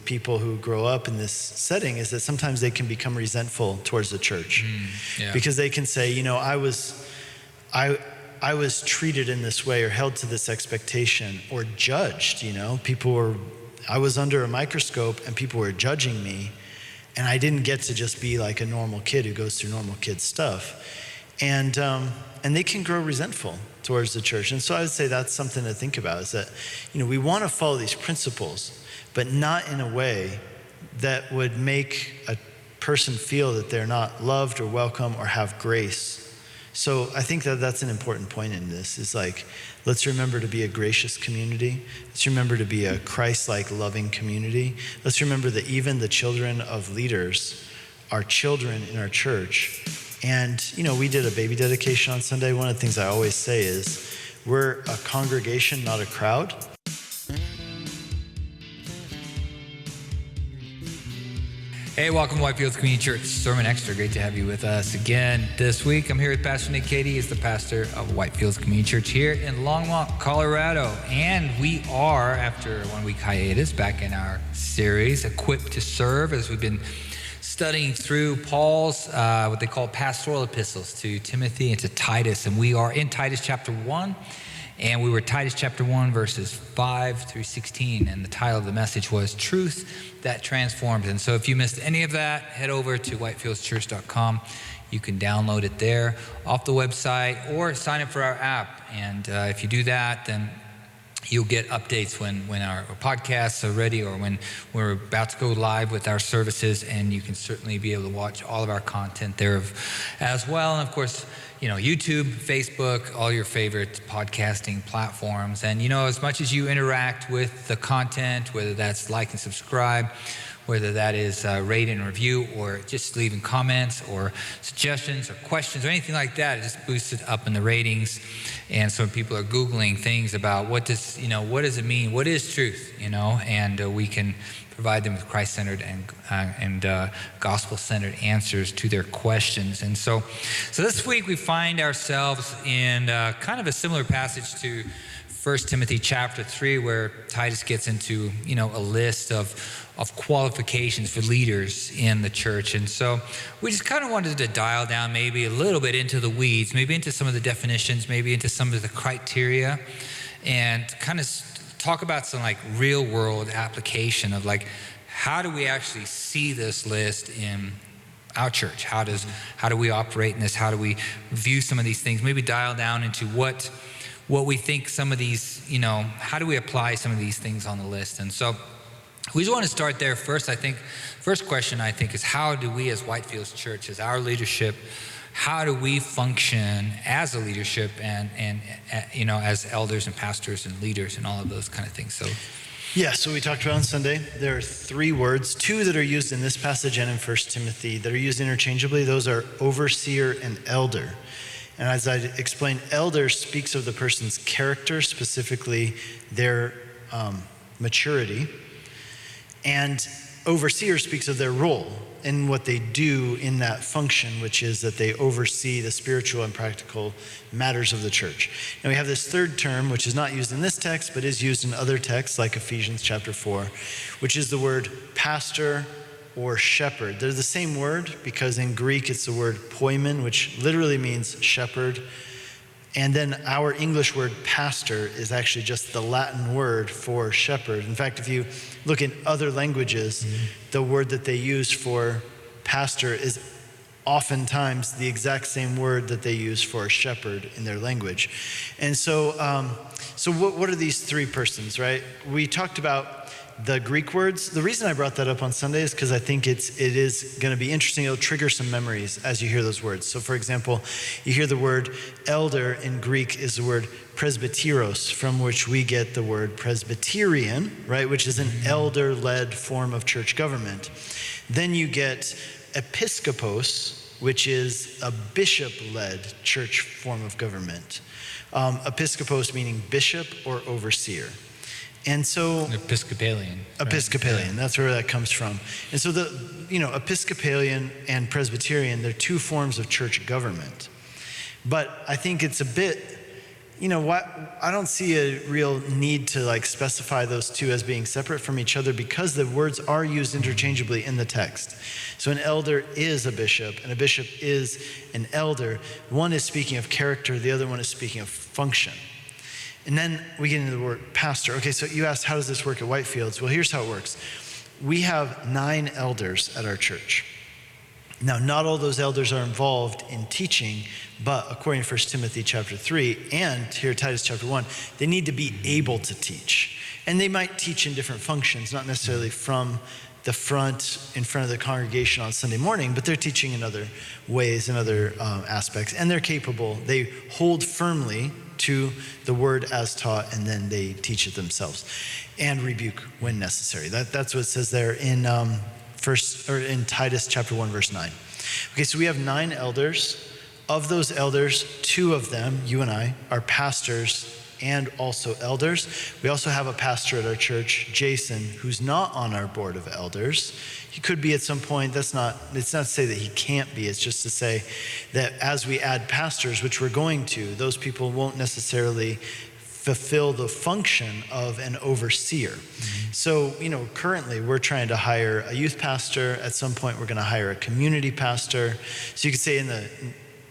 people who grow up in this setting is that sometimes they can become resentful towards the church because they can say, I was treated in this way or held to this expectation or judged, I was under a microscope and people were judging me, and I didn't get to just be like a normal kid who goes through normal kid stuff. And they can grow resentful towards the church. And so I would say that's something to think about, is that, we want to follow these principles, but not in a way that would make a person feel that they're not loved or welcome or have grace. So I think that that's an important point in this, is like, let's remember to be a gracious community. Let's remember to be a Christ-like loving community. Let's remember that even the children of leaders are children in our church. And, we did a baby dedication on Sunday. One of the things I always say is, we're a congregation, not a crowd. Hey, welcome to Whitefield Community Church Sermon Extra. Great to have you with us again this week. I'm here with Pastor Nick Cady. He's the pastor of Whitefield Community Church here in Longmont, Colorado. And we are, after a 1-week hiatus, back in our series, Equipped to Serve, as we've been studying through Paul's, what they call pastoral epistles to Timothy and to Titus. And we are in Titus chapter 1. And we were Titus chapter 1, verses 5 through 16. And the title of the message was Truth That Transforms. And so if you missed any of that, head over to whitefieldschurch.com. You can download it there off the website or sign up for our app. And if you do that, then you'll get updates when our podcasts are ready or when we're about to go live with our services. And you can certainly be able to watch all of our content there as well. And of course, YouTube, Facebook, all your favorite podcasting platforms. And, as much as you interact with the content, whether that's like and subscribe, whether that is rate and review or just leaving comments or suggestions or questions or anything like that, it just boosts it up in the ratings. And so people are Googling things about what does it mean? What is truth? And we can provide them with Christ-centered and gospel-centered answers to their questions. And so this week we find ourselves in kind of a similar passage to 1 Timothy chapter 3, where Titus gets into, a list of qualifications for leaders in the church. And so we just kind of wanted to dial down maybe a little bit into the weeds, maybe into some of the definitions, maybe into some of the criteria, and kind of talk about some like real world application of like, how do we actually see this list in our church? How do we operate in this? How do we view some of these things? Maybe dial down into what we think some of these, how do we apply some of these things on the list? And so we just want to start there first. First question is, how do we as Whitefield's church, as our leadership, how do we function as a leadership and as elders and pastors and leaders and all of those kind of things? So we talked about on Sunday, there are 3 words, 2 that are used in this passage and in 1 Timothy that are used interchangeably. Those are overseer and elder. And as I explained, elder speaks of the person's character, specifically their maturity. And overseer speaks of their role and what they do in that function, which is that they oversee the spiritual and practical matters of the church. And we have this third term, which is not used in this text, but is used in other texts like Ephesians chapter 4, which is the word pastor or shepherd. They're the same word because in Greek it's the word poimen, which literally means shepherd. And then our English word pastor is actually just the Latin word for shepherd. In fact, if you look in other languages, the word that they use for pastor is oftentimes the exact same word that they use for shepherd in their language. And so what are these 3 persons, right? We talked about the Greek words. The reason I brought that up on Sunday is because I think it is going to be interesting. It'll trigger some memories as you hear those words. So for example, you hear the word elder in Greek is the word presbyteros, from which we get the word Presbyterian, right? Which is an elder-led form of church government. Then you get episkopos, which is a bishop-led church form of government. Episkopos meaning bishop or overseer. And so Episcopalian, that's where that comes from. And so Episcopalian and Presbyterian, they're 2 forms of church government. But I think it's a bit I don't see a real need to like specify those two as being separate from each other because the words are used interchangeably in the text. So an elder is a bishop and a bishop is an elder. One is speaking of character, the other one is speaking of function. And then we get into the word pastor. Okay, so you asked, how does this work at Whitefields? Well, here's how it works. We have 9 elders at our church. Now, not all those elders are involved in teaching, but according to 1 Timothy chapter 3 and here Titus chapter 1, they need to be able to teach. And they might teach in different functions, not necessarily from the front, in front of the congregation on Sunday morning, but they're teaching in other ways, in other aspects. And they're capable. They hold firmly to the word as taught, and then they teach it themselves and rebuke when necessary. That's what it says there in in Titus chapter 1, verse 9. Okay, so we have 9 elders. Of those elders, 2 of them, you and I, are pastors and also elders. We also have a pastor at our church, Jason, who's not on our board of elders. He could be at some point. It's not to say that he can't be. It's just to say that as we add pastors, which we're going to, those people won't necessarily fulfill the function of an overseer. So, currently we're trying to hire a youth pastor. At some point, we're going to hire a community pastor. So you could say in the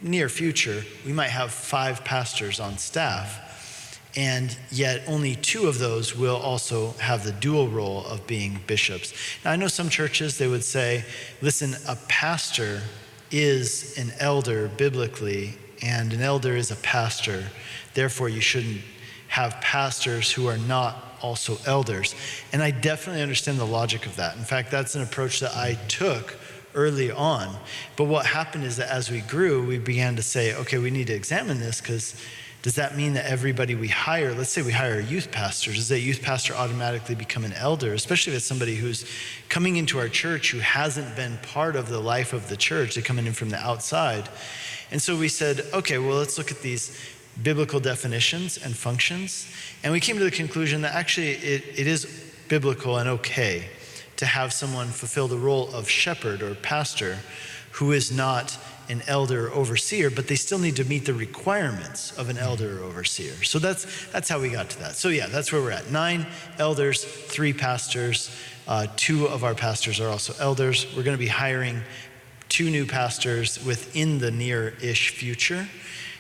near future, we might have 5 pastors on staff, and yet only 2 of those will also have the dual role of being bishops. Now, I know some churches, they would say, listen, a pastor is an elder biblically, and an elder is a pastor. Therefore, you shouldn't have pastors who are not also elders. And I definitely understand the logic of that. In fact, that's an approach that I took early on. But what happened is that as we grew, we began to say, okay, we need to examine this, because does that mean that everybody we hire, let's say we hire a youth pastor, does that youth pastor automatically become an elder, especially if it's somebody who's coming into our church who hasn't been part of the life of the church, they're coming in from the outside. And so we said, okay, well, let's look at these biblical definitions and functions. And we came to the conclusion that actually it is biblical and okay to have someone fulfill the role of shepherd or pastor who is not an elder or overseer, but they still need to meet the requirements of an elder or overseer. So that's how we got to that. So yeah, that's where we're at. 9 elders, 3 pastors. 2 of our pastors are also elders. We're going to be hiring 2 new pastors within the near-ish future,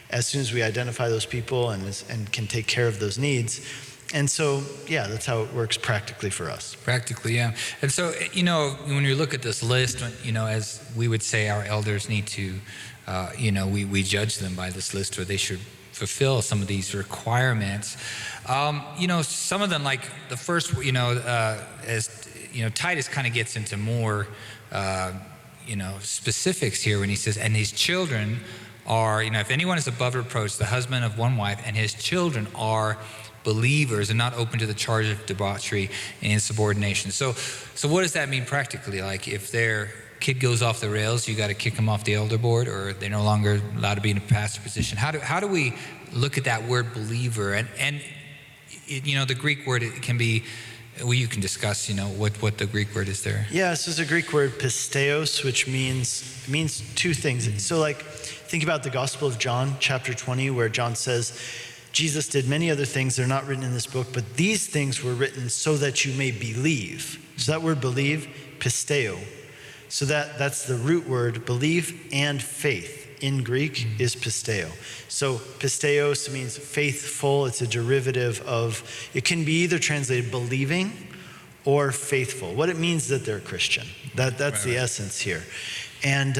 as soon as we identify those people and can take care of those needs. And so, yeah, that's how it works practically for us. Practically, yeah. And so, when you look at this list, as we would say our elders need to, we judge them by this list, or they should fulfill some of these requirements. Some of them, like the first, as, Titus kind of gets into more, specifics here when he says, and his children are, if anyone is above reproach, the husband of one wife, and his children are believers and not open to the charge of debauchery and insubordination. So what does that mean practically? Like if their kid goes off the rails, you got to kick them off the elder board, or they're no longer allowed to be in a pastor position. How do we look at that word believer? And the Greek word, it can be, well, you can discuss, what the Greek word is there. Yeah, so it's a Greek word, pisteos, which means 2 things. So think about the Gospel of John, chapter 20, where John says, Jesus did many other things that are not written in this book, but these things were written so that you may believe. So that word believe, pisteo. So that's the root word, believe and faith in Greek is pisteo. So pisteos means faithful. It's a derivative of, it can be either translated believing or faithful. What it means is that they're a Christian. That's the essence here. And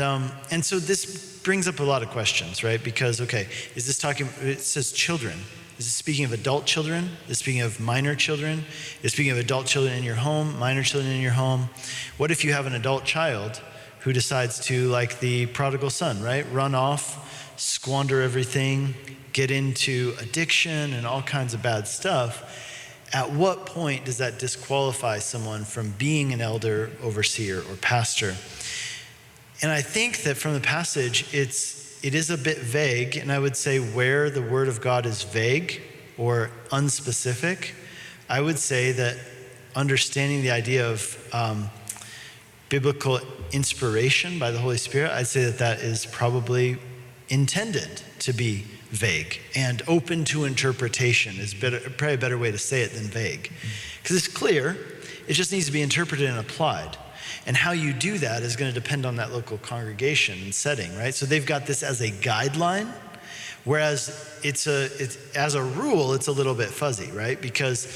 so this brings up a lot of questions, right? Because, okay, is this talking, it says children. Is it speaking of adult children? Is it speaking of minor children? Is it speaking of adult children in your home, minor children in your home? What if you have an adult child who decides to, like the prodigal son, right? Run off, squander everything, get into addiction and all kinds of bad stuff. At what point does that disqualify someone from being an elder, overseer, or pastor? And I think that from the passage, it is a bit vague, and I would say where the word of God is vague or unspecific, I would say that understanding the idea of biblical inspiration by the Holy Spirit, I'd say that is probably intended to be vague. And open to interpretation is probably a better way to say it than vague. Because it's clear, it just needs to be interpreted and applied. And how you do that is going to depend on that local congregation and setting, right? So they've got this as a guideline, whereas it's as a rule, it's a little bit fuzzy, right? Because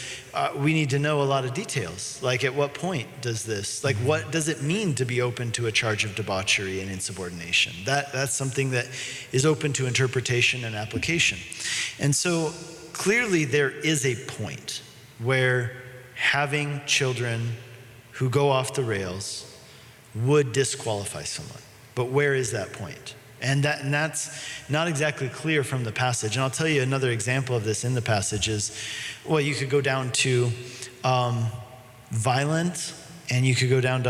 we need to know a lot of details. Like, at what point does this, like, what does it mean to be open to a charge of debauchery and insubordination? That's something that is open to interpretation and application. And so clearly there is a point where having children who go off the rails would disqualify someone. But where is that point? And that's not exactly clear from the passage. And I'll tell you another example of this in the passage is, well, you could go down to violent, and you could go down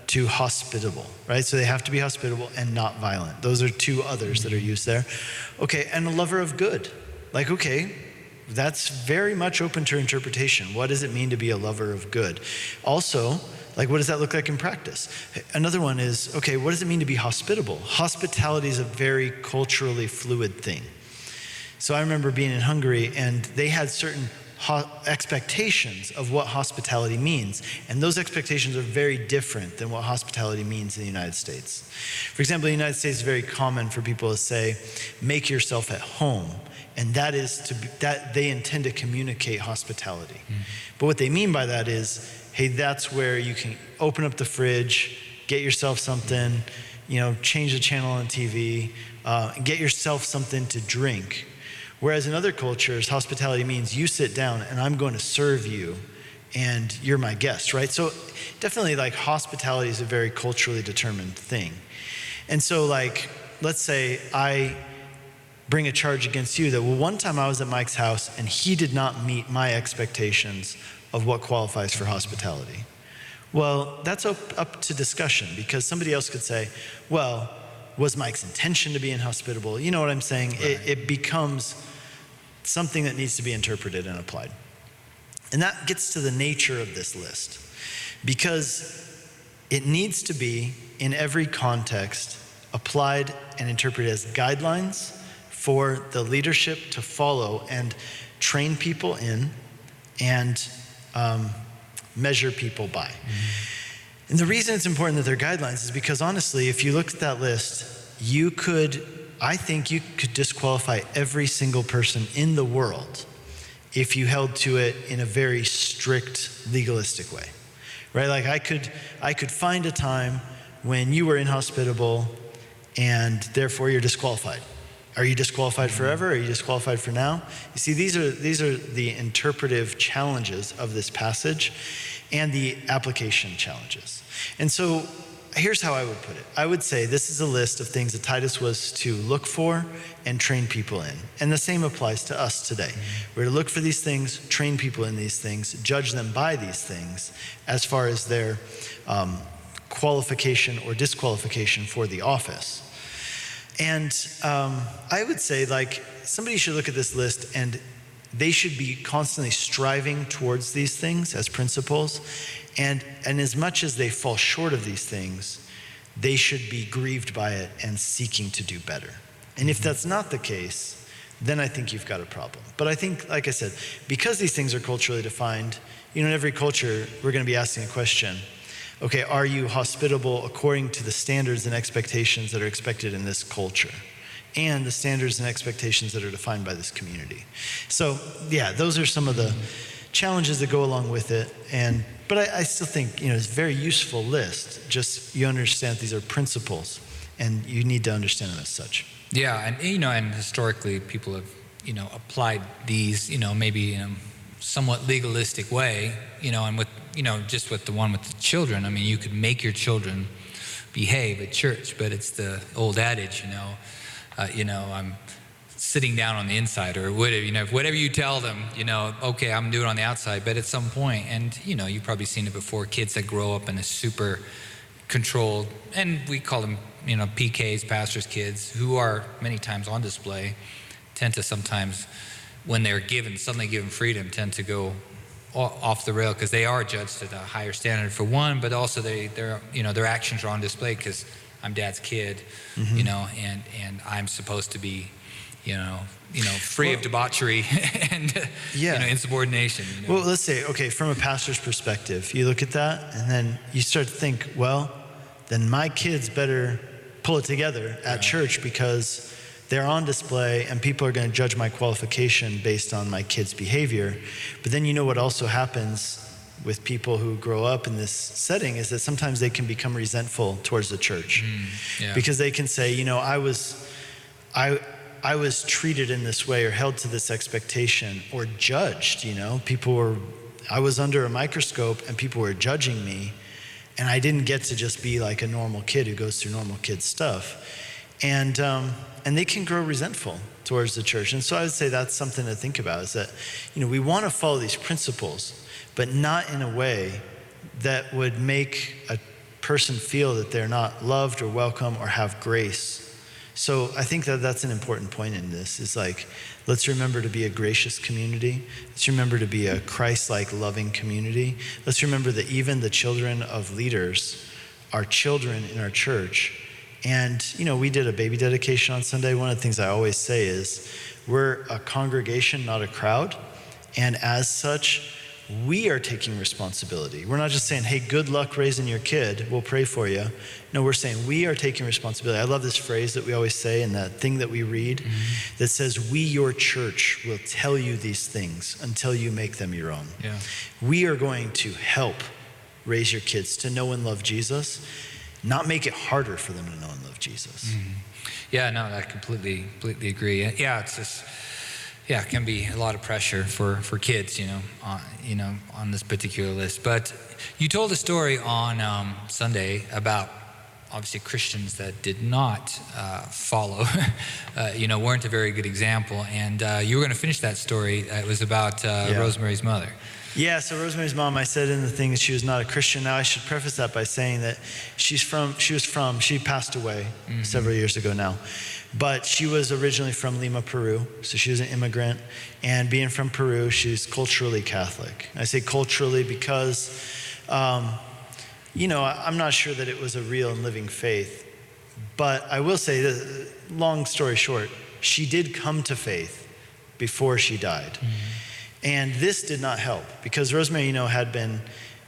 to hospitable, right? So they have to be hospitable and not violent. Those are two others that are used there. Okay, and a lover of good. Like, okay, that's very much open to interpretation. What does it mean to be a lover of good? Also, like, what does that look like in practice? Another one is, okay, what does it mean to be hospitable? Hospitality is a very culturally fluid thing. So I remember being in Hungary, and they had certain expectations of what hospitality means. And those expectations are very different than what hospitality means in the United States. For example, in the United States, it's very common for people to say, make yourself at home. And that is that they intend to communicate hospitality. Mm-hmm. But what they mean by that is, hey, that's where you can open up the fridge, get yourself something, change the channel on TV, get yourself something to drink. Whereas in other cultures, hospitality means you sit down and I'm going to serve you and you're my guest, right? So definitely, like, hospitality is a very culturally determined thing. And so, like, let's say I bring a charge against you that, well, one time I was at Mike's house and he did not meet my expectations of what qualifies for hospitality. Well, that's up to discussion, because somebody else could say, well, was Mike's intention to be inhospitable? You know what I'm saying? Right. It becomes something that needs to be interpreted and applied. And that gets to the nature of this list, because it needs to be, in every context, applied and interpreted as guidelines for the leadership to follow and train people in and measure people by. Mm-hmm. And the reason it's important that they're guidelines is because, honestly, if you look at that list, I think you could disqualify every single person in the world if you held to it in a very strict, legalistic way, right? Like, I could find a time when you were inhospitable and therefore you're disqualified. Are you disqualified forever? Are you disqualified for now? You see, these are the interpretive challenges of this passage and the application challenges. And so here's how I would put it. I would say this is a list of things that Titus was to look for and train people in. And the same applies to us today. We're to look for these things, train people in these things, judge them by these things as far as their qualification or disqualification for the office. And I would say, like, somebody should look at this list and they should be constantly striving towards these things as principles. And as much as they fall short of these things, they should be grieved by it and seeking to do better. And if that's not the case, then I think you've got a problem. But I think, like I said, because these things are culturally defined, in every culture, we're going to be asking a question. Okay, are you hospitable according to the standards and expectations that are expected in this culture and the standards and expectations that are defined by this community? So, yeah, those are some of the challenges that go along with it. But I still think, it's a very useful list. Just, you understand these are principles and you need to understand them as such. Yeah, and historically people have, applied these, maybe in a somewhat legalistic way, and with, just with the one with the children. I mean, you could make your children behave at church, but it's the old adage, I'm sitting down on the inside, or whatever you tell them, okay, I'm doing it on the outside. But at some point, and you've probably seen it before, kids that grow up in a super controlled, and we call them, PKs, pastors' kids, who are many times on display, tend to sometimes, when they're suddenly given freedom, tend to go off the rail, because they are judged at a higher standard for one, but also their actions are on display because I'm dad's kid, mm-hmm. And I'm supposed to be, free of debauchery and insubordination. Well, let's say, okay, from a pastor's perspective, you look at that and then you start to think, well, then my kids better pull it together at church because they're on display and people are going to judge my qualification based on my kids' behavior. But then you know what also happens with people who grow up in this setting is that sometimes they can become resentful towards the church because they can say, I was treated in this way or held to this expectation or judged, I was under a microscope and people were judging me and I didn't get to just be like a normal kid who goes through normal kid stuff. And they can grow resentful towards the church. And so I would say that's something to think about is that, we want to follow these principles, but not in a way that would make a person feel that they're not loved or welcome or have grace. So I think that that's an important point in this is like, let's remember to be a gracious community. Let's remember to be a Christ-like loving community. Let's remember that even the children of leaders are children in our church. And, we did a baby dedication on Sunday. One of the things I always say is we're a congregation, not a crowd. And as such, we are taking responsibility. We're not just saying, hey, good luck raising your kid. We'll pray for you. No, we're saying we are taking responsibility. I love this phrase that we always say in that thing that we read that says, we, your church, will tell you these things until you make them your own. Yeah. We are going to help raise your kids to know and love Jesus, not make it harder for them to know and love Jesus. Yeah, no, I completely agree. Yeah, it's just, it can be a lot of pressure for kids, on this particular list. But you told a story on Sunday about obviously Christians that did not follow, weren't a very good example. And you were going to finish that story. It was about Rosemary's mother. Yeah, so Rosemary's mom, I said in the thing that she was not a Christian. Now I should preface that by saying that she passed away several years ago now. But she was originally from Lima, Peru. So she was an immigrant. And being from Peru, she's culturally Catholic. I say culturally because, I'm not sure that it was a real and living faith. But I will say that, long story short, she did come to faith before she died. And this did not help because Rosemary, had been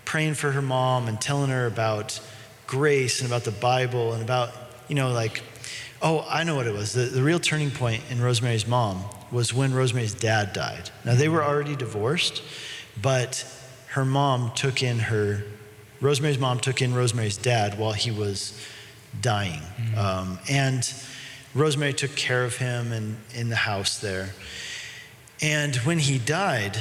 praying for her mom and telling her about grace and about the Bible and about, I know what it was. The real turning point in Rosemary's mom was when Rosemary's dad died. Now, they were already divorced, but Rosemary's mom took in Rosemary's dad while he was dying. And Rosemary took care of him in the house there. And when he died,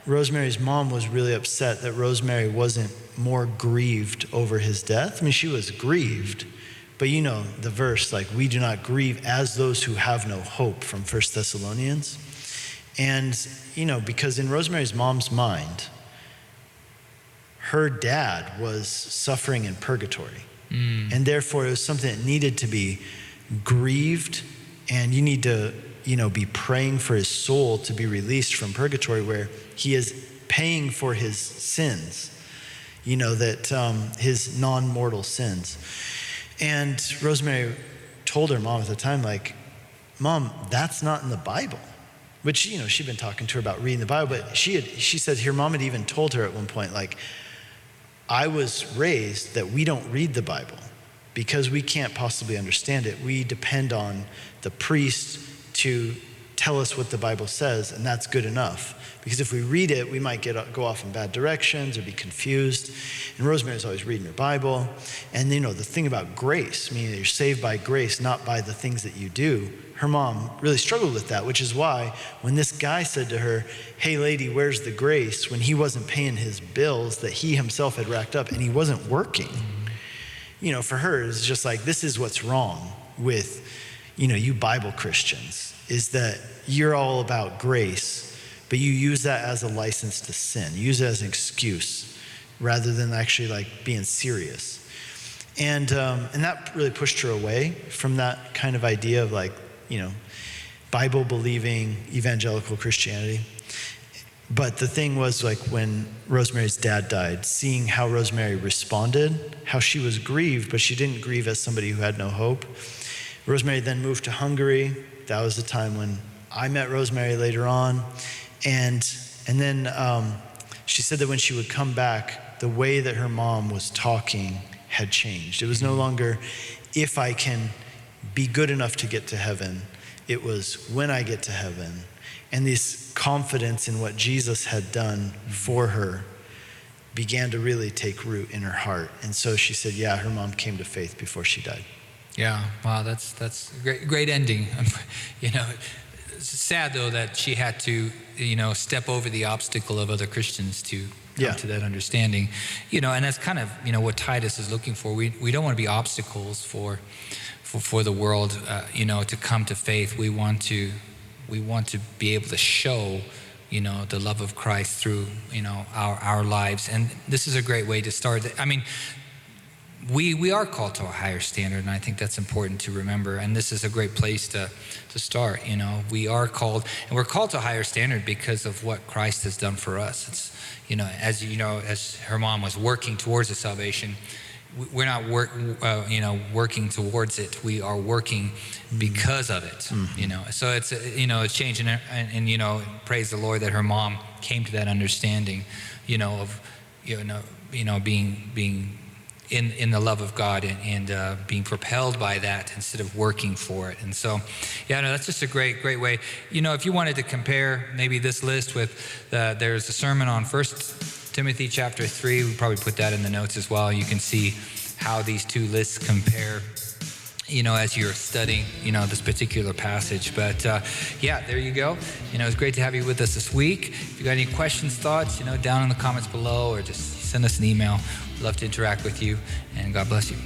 Rosemary's mom was really upset that Rosemary wasn't more grieved over his death. I mean, she was grieved, but the verse, we do not grieve as those who have no hope from 1 Thessalonians. And, because in Rosemary's mom's mind, her dad was suffering in purgatory. And therefore it was something that needed to be grieved, and you need to be praying for his soul to be released from purgatory where he is paying for his sins, his non-mortal sins. And Rosemary told her mom at the time, Mom, that's not in the Bible. Which, she'd been talking to her about reading the Bible, but she said her mom had even told her at one point, I was raised that we don't read the Bible because we can't possibly understand it. We depend on the priest to tell us what the Bible says, and that's good enough. Because if we read it, we might go off in bad directions or be confused. And Rosemary's always reading her Bible. And the thing about grace, meaning you're saved by grace, not by the things that you do, her mom really struggled with that, which is why when this guy said to her, hey lady, where's the grace? When he wasn't paying his bills that he himself had racked up and he wasn't working, for her it's just this is what's wrong with you Bible Christians, is that you're all about grace, but you use that as a license to sin. You use it as an excuse rather than actually being serious. And that really pushed her away from that kind of idea of Bible-believing evangelical Christianity. But the thing was when Rosemary's dad died, seeing how Rosemary responded, how she was grieved, but she didn't grieve as somebody who had no hope. Rosemary then moved to Hungary. That was the time when I met Rosemary later on, and then she said that when she would come back, the way that her mom was talking had changed. It was no longer, if I can be good enough to get to heaven. It was when I get to heaven. And this confidence in what Jesus had done for her began to really take root in her heart. And so she said, yeah, her mom came to faith before she died. Yeah, wow, that's a great ending. It's sad though that she had to, step over the obstacle of other Christians to come to that understanding. And that's kind of, what Titus is looking for. We don't want to be obstacles for the world, to come to faith. We want to be able to show, the love of Christ through, our lives. And this is a great way to start. I mean, we are called to a higher standard, and I think that's important to remember. And this is a great place to start. We are called, and we're called to a higher standard because of what Christ has done for us. It's, as her mom was working towards the salvation, we're not working towards it. We are working because of it. So it's a change, and praise the Lord that her mom came to that understanding, of being in the love of God and being propelled by that instead of working for it. And so, that's just a great way. If you wanted to compare maybe this list with, there's a sermon on 1 Timothy chapter 3. We probably put that in the notes as well. You can see how these two lists compare, as you're studying, this particular passage. But there you go. It's great to have you with us this week. If you got any questions, thoughts, down in the comments below, or just send us an email. We'd love to interact with you, and God bless you.